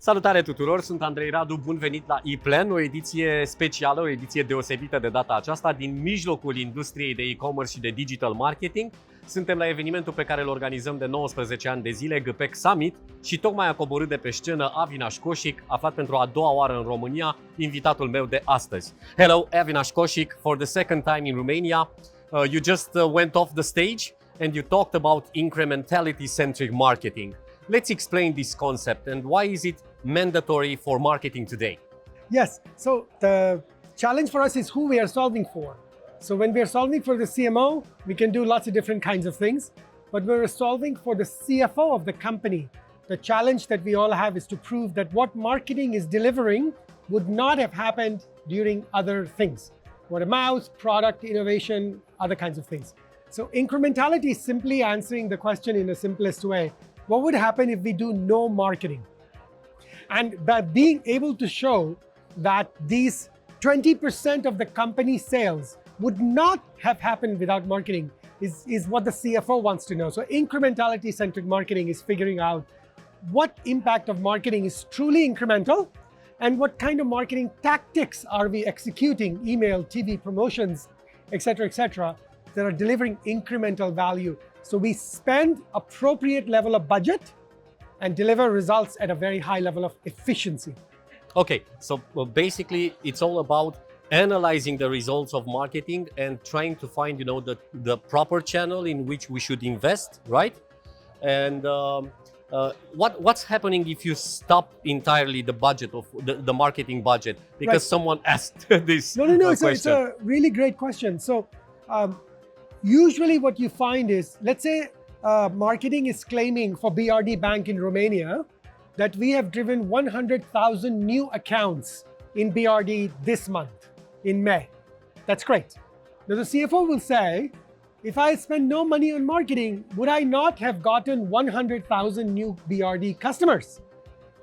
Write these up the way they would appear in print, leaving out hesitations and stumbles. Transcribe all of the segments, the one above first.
Salutare tuturor, sunt Andrei Radu, bun venit la ePlan, o ediție specială, o ediție deosebită de data aceasta din mijlocul industriei de e-commerce și de digital marketing. Suntem la evenimentul pe care îl organizăm de 19 ani de zile, GPEC Summit, și tocmai a coborât de pe scenă Avinash Koshik, aflat pentru a doua oară în România, invitatul meu de astăzi. Hello, Avinash Koshik, for the second time in Romania. You just went off the stage and you talked about incrementality-centric marketing. Let's explain this concept and why is it mandatory for marketing today? Yes, so the challenge for us is who we are solving for. So when we are solving for the CMO, we can do lots of different kinds of things, but we're solving for the CFO of the company. The challenge that we all have is to prove that what marketing is delivering would not have happened during other things. Word of mouth, product innovation, other kinds of things. So incrementality is simply answering the question in the simplest way. What would happen if we do no marketing? And by being able to show that these 20% of the company's sales would not have happened without marketing is what the CFO wants to know. So incrementality-centric marketing is figuring out what impact of marketing is truly incremental and what kind of marketing tactics are we executing, email, TV, promotions, etc., that are delivering incremental value. So we spend appropriate level of budget and deliver results at a very high level of efficiency. Okay, so basically it's all about analyzing the results of marketing and trying to find, the proper channel in which we should invest, right? And what's happening if you stop entirely the budget of the marketing budget because Right. someone asked this No, question? it's a really great question. So usually what you find is, let's say marketing is claiming for BRD Bank in Romania that we have driven 100,000 new accounts in BRD this month, in May. That's great. Now the CFO will say, if I spend no money on marketing, would I not have gotten 100,000 new BRD customers?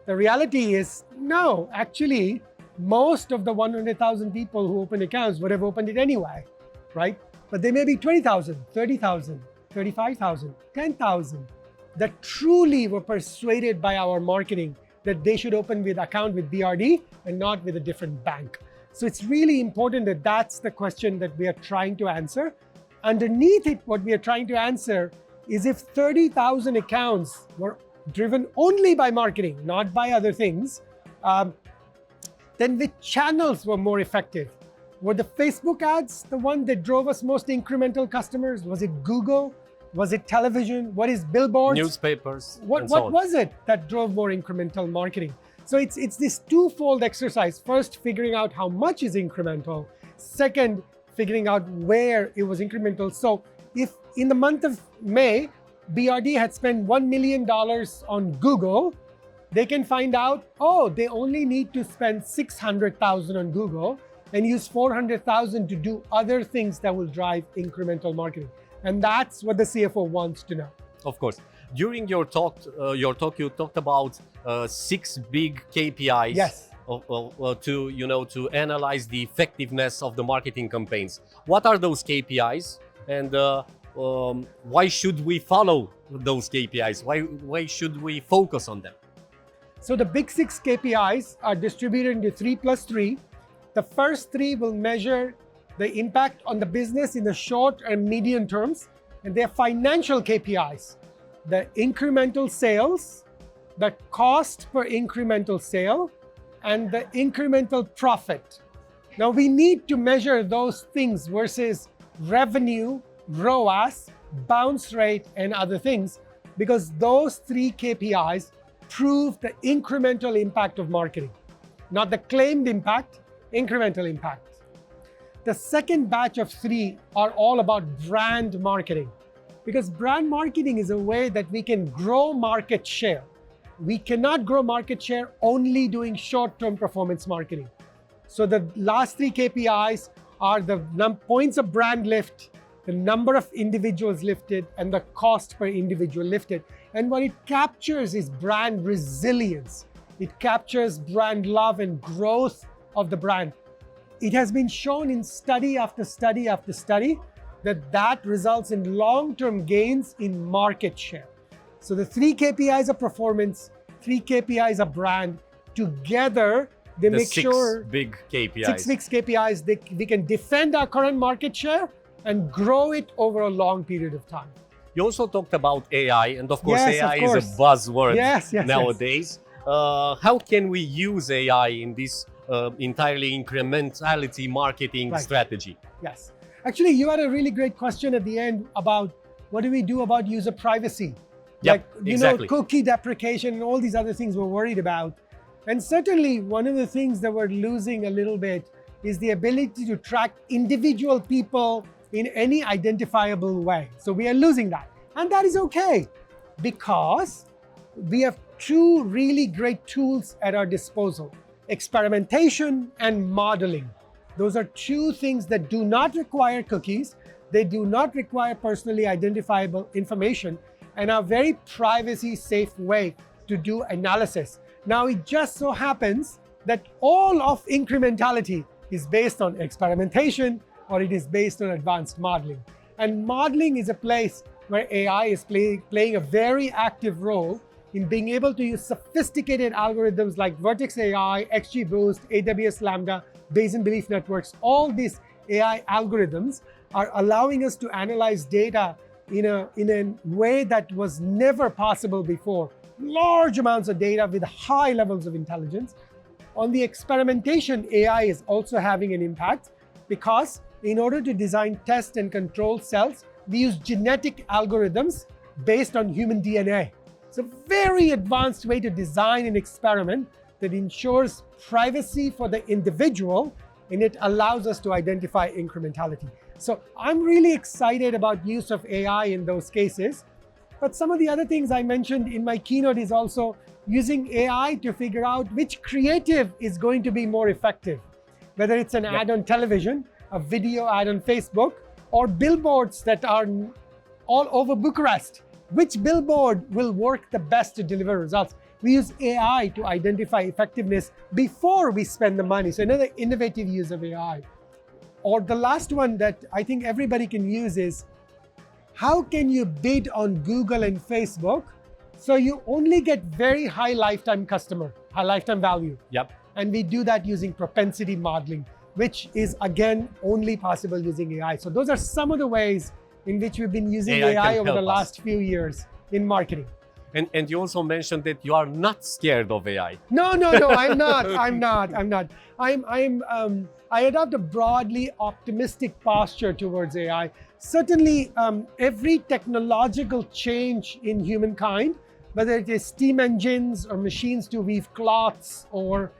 The reality is, no, actually, most of the 100,000 people who open accounts would have opened it anyway, right? But there may be 20,000, 30,000, 35,000, 10,000 that truly were persuaded by our marketing that they should open with account with BRD and not with a different bank. So it's really important that that's the question that we are trying to answer. Underneath it, what we are trying to answer is if 30,000 accounts were driven only by marketing, not by other things, then the channels were more effective. Were the Facebook ads the one that drove us most incremental customers? Was it Google? Was it television? What is billboards? Newspapers. What was it that drove more incremental marketing? So it's this twofold exercise. First, figuring out how much is incremental. Second, figuring out where it was incremental. So if in the month of May, BRD had spent $1 million on Google, they can find out, they only need to spend 600,000 on Google and use 400,000 to do other things that will drive incremental marketing. And that's what the CFO wants to know. Of course. During your talk, you talked about 6 big KPIs. Yes. To analyze the effectiveness of the marketing campaigns. What are those KPIs, and why should we follow those KPIs? Why should we focus on them? So the big 6 KPIs are distributed into 3+3. The first 3 will measure the impact on the business in the short and medium terms, and they're financial KPIs. The incremental sales, the cost per incremental sale, and the incremental profit. Now we need to measure those things versus revenue, ROAS, bounce rate, and other things, because those 3 KPIs prove the incremental impact of marketing, not the claimed impact, incremental impact. The second batch of 3 are all about brand marketing, because brand marketing is a way that we can grow market share. We cannot grow market share only doing short-term performance marketing. So the last 3 KPIs are the points of brand lift, the number of individuals lifted, and the cost per individual lifted. And what it captures is brand resilience. It captures brand love and growth of the brand. It has been shown in study after study after study that results in long-term gains in market share. So the 3 KPIs are performance, 3 KPIs are brand, together they The make six sure big KPIs. six fixed KPIs, we can defend our current market share and grow it over a long period of time. You also talked about AI, and of course, Yes, of AI is course. a buzzword Yes, nowadays. How can we use AI in this entirely incrementality marketing Right. strategy? Yes. Actually, you had a really great question at the end about what do we do about user privacy? Yep, exactly. Cookie deprecation and all these other things we're worried about. And certainly one of the things that we're losing a little bit is the ability to track individual people in any identifiable way. So we are losing that. And that is okay because we have two really great tools at our disposal: experimentation and modeling. Those are two things that do not require cookies. They do not require personally identifiable information and are very privacy safe way to do analysis. Now, it just so happens that all of incrementality is based on experimentation or it is based on advanced modeling. And modeling is a place where AI is playing a very active role in being able to use sophisticated algorithms like Vertex AI, XGBoost, AWS Lambda, Bayesian belief networks. All these AI algorithms are allowing us to analyze data in a way that was never possible before. Large amounts of data with high levels of intelligence. On the experimentation, AI is also having an impact because in order to design, test, and control cells, we use genetic algorithms based on human DNA. It's a very advanced way to design an experiment that ensures privacy for the individual, and it allows us to identify incrementality. So I'm really excited about use of AI in those cases. But some of the other things I mentioned in my keynote is also using AI to figure out which creative is going to be more effective. Whether it's an ad on television, a video ad on Facebook, or billboards that are all over Bucharest. Which billboard will work the best to deliver results? We use AI to identify effectiveness before we spend the money. So another innovative use of AI. Or the last one that I think everybody can use is, how can you bid on Google and Facebook so you only get very high lifetime value? Yep. And we do that using propensity modeling, which is again only possible using AI. So those are some of the ways in which we've been using AI over the last few years in marketing. And you also mentioned that you are not scared of AI. No, I'm not. I adopt a broadly optimistic posture towards AI. Certainly, every technological change in humankind, whether it is steam engines or machines to weave cloths or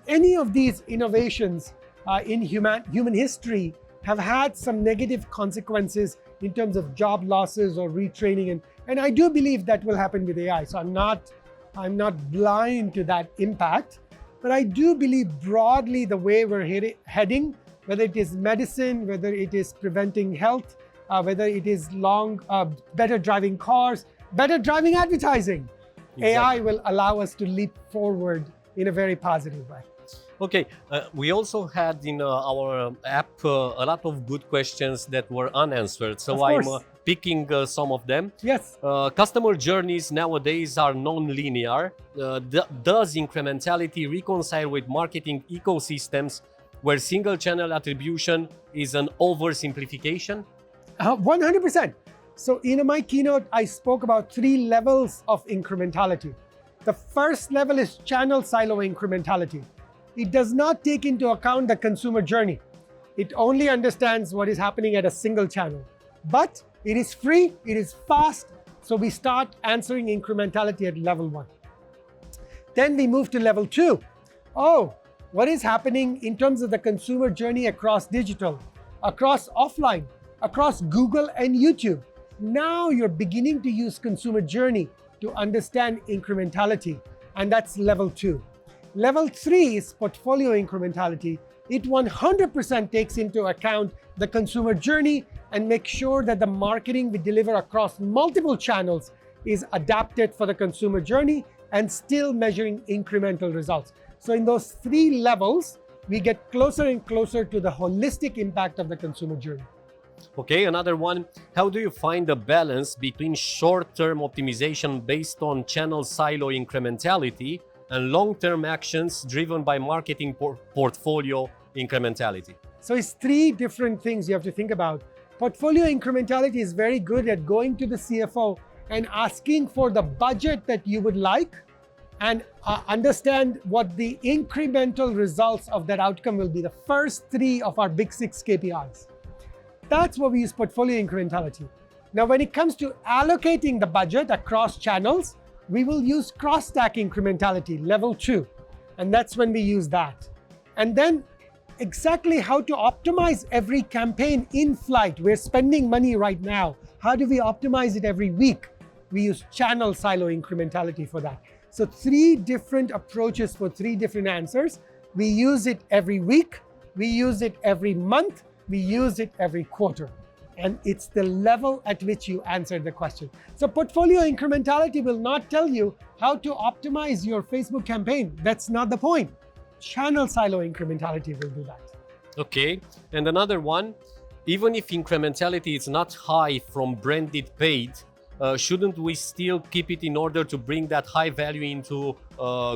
any of these innovations in human history, have had some negative consequences in terms of job losses or retraining, and I do believe that will happen with AI. So I'm not blind to that impact, but I do believe broadly the way we're heading, whether it is medicine, whether it is preventing health, whether it is better driving cars, better driving advertising, exactly. AI will allow us to leap forward in a very positive way. Okay, we also had in our app a lot of good questions that were unanswered, so I'm picking some of them. Yes. Customer journeys nowadays are non-linear. Does incrementality reconcile with marketing ecosystems where single channel attribution is an oversimplification? 100%. So in my keynote, I spoke about 3 levels of incrementality. The first level is channel silo incrementality. It does not take into account the consumer journey. It only understands what is happening at a single channel. But it is free, it is fast, so we start answering incrementality at level 1. Then we move to level 2. Oh, what is happening in terms of the consumer journey across digital, across offline, across Google and YouTube? Now you're beginning to use consumer journey to understand incrementality, and that's level 2. Level 3 is portfolio incrementality. It 100% takes into account the consumer journey and makes sure that the marketing we deliver across multiple channels is adapted for the consumer journey and still measuring incremental results. So in those 3 levels, we get closer and closer to the holistic impact of the consumer journey. Okay, another one. How do you find the balance between short-term optimization based on channel silo incrementality and long-term actions driven by marketing portfolio incrementality. So it's three different things you have to think about. Portfolio incrementality is very good at going to the CFO and asking for the budget that you would like and understand what the incremental results of that outcome will be. The first three of our big 6 KPIs. That's what we use portfolio incrementality. Now, when it comes to allocating the budget across channels, we will use cross-stack incrementality, level 2. And that's when we use that. And then exactly how to optimize every campaign in flight. We're spending money right now. How do we optimize it every week? We use channel silo incrementality for that. So 3 different approaches for 3 different answers. We use it every week. We use it every month. We use it every quarter. And it's the level at which you answer the question. So portfolio incrementality will not tell you how to optimize your Facebook campaign. That's not the point. Channel silo incrementality will do that. Okay, and another one, even if incrementality is not high from branded paid, shouldn't we still keep it in order to bring that high value into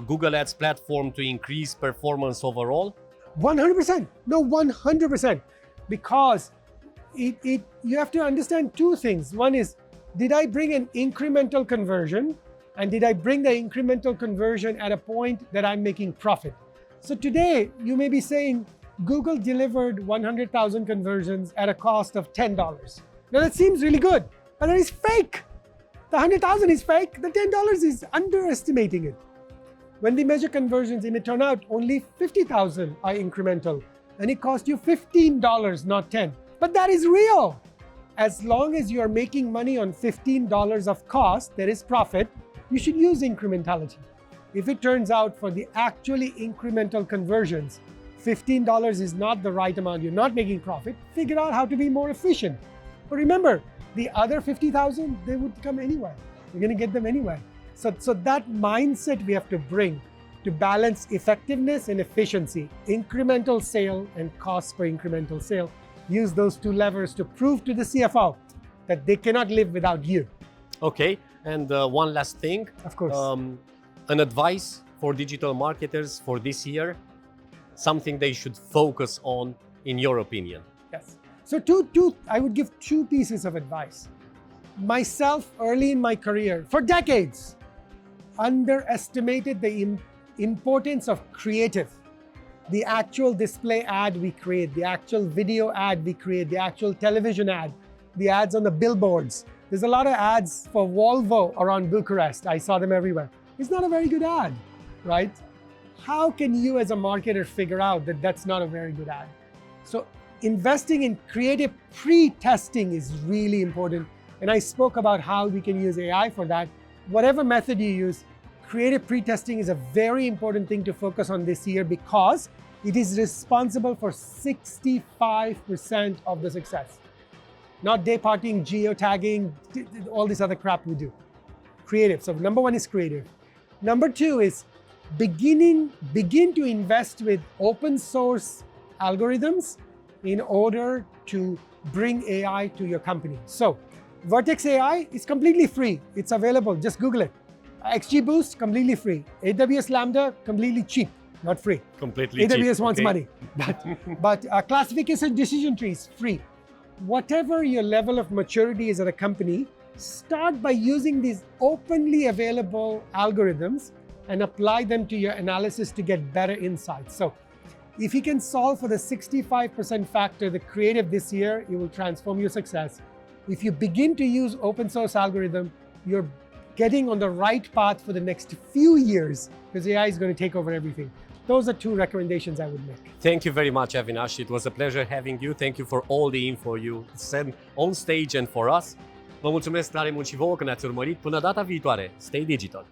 Google Ads platform to increase performance overall? 100%. No, 100%. Because you have to understand 2 things. One is, did I bring an incremental conversion? And did I bring the incremental conversion at a point that I'm making profit? So today, you may be saying, Google delivered 100,000 conversions at a cost of $10. Now that seems really good, but that is fake. The 100,000 is fake, the $10 is underestimating it. When we measure conversions, it may turn out only 50,000 are incremental, and it cost you $15, not 10. But that is real. As long as you are making money on $15 of cost, there is profit, you should use incrementality. If it turns out for the actually incremental conversions, $15 is not the right amount, you're not making profit, figure out how to be more efficient. But remember, the other 50,000, they would come anyway. You're going to get them anyway. So that mindset we have to bring to balance effectiveness and efficiency, incremental sale and cost per incremental sale. Use those 2 levers to prove to the CFO that they cannot live without you. Okay, and one last thing. Of course. An advice for digital marketers for this year, something they should focus on, in your opinion. Yes. So I would give 2 pieces of advice. Myself, early in my career, for decades, underestimated the importance of creative. The actual display ad we create, the actual video ad we create, the actual television ad, the ads on the billboards. There's a lot of ads for Volvo around Bucharest. I saw them everywhere. It's not a very good ad, right? How can you as a marketer figure out that that's not a very good ad? So investing in creative pre-testing is really important. And I spoke about how we can use AI for that. Whatever method you use, creative pre-testing is a very important thing to focus on this year because it is responsible for 65% of the success. Not day partying, geotagging, all this other crap we do. Creative. So number 1 is creative. Number 2 is begin to invest with open source algorithms in order to bring AI to your company. So Vertex AI is completely free. It's available. Just Google it. XGBoost, completely free. AWS Lambda, completely cheap, not free. Completely cheap. AWS wants money. But classification decision trees, free. Whatever your level of maturity is at a company, start by using these openly available algorithms and apply them to your analysis to get better insights. So if you can solve for the 65% factor, the creative this year, it will transform your success. If you begin to use open source algorithm, you're getting on the right path for the next few years because AI is going to take over everything. Those are 2 recommendations I would make. Thank you very much, Avinash. It was a pleasure having you. Thank you for all the info you sent on stage and for us. Vă mulțumesc tare mult și vouă că ne-ați urmărit. Până data viitoare, stay digital!